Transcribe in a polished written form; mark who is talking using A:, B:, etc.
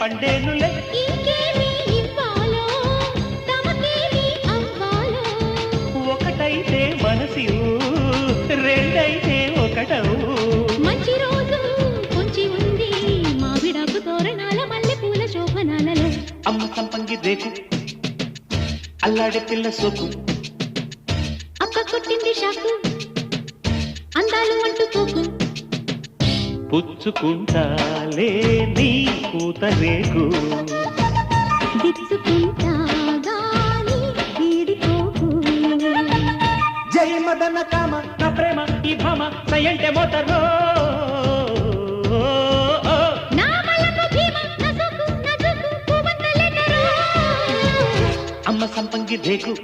A: పండేనులే.
B: ఇంకేమి ఇవ్వాలో తమకేమి అవ్వాలో.
A: ఒకటైతే మనసు రెండైతే ఒకటవు.
B: మంచి రోజు కొంచి ఉంది మావిడాకు తోరణాల మల్లె పూల శోభనాలలో.
A: అమ్మ సంపంగి రేకు అల్లాడే పిల్ల సోకు.
B: అక్క కొట్టింది షాకు అందాలు అంటుకోకు.
A: పుచ్చుకుంటాలే నీ పూత రేకు.
B: దిచ్చుకుంటా గాని వీడిపోకు.
A: జై మదన కామ నా ప్రేమ ఈ భామ సయంటే మోతరో.
B: నా మలకు భీమ నా సోకు నా జోకు పూవంత లెటరు.
A: అమ్మ సంపంగి రేకు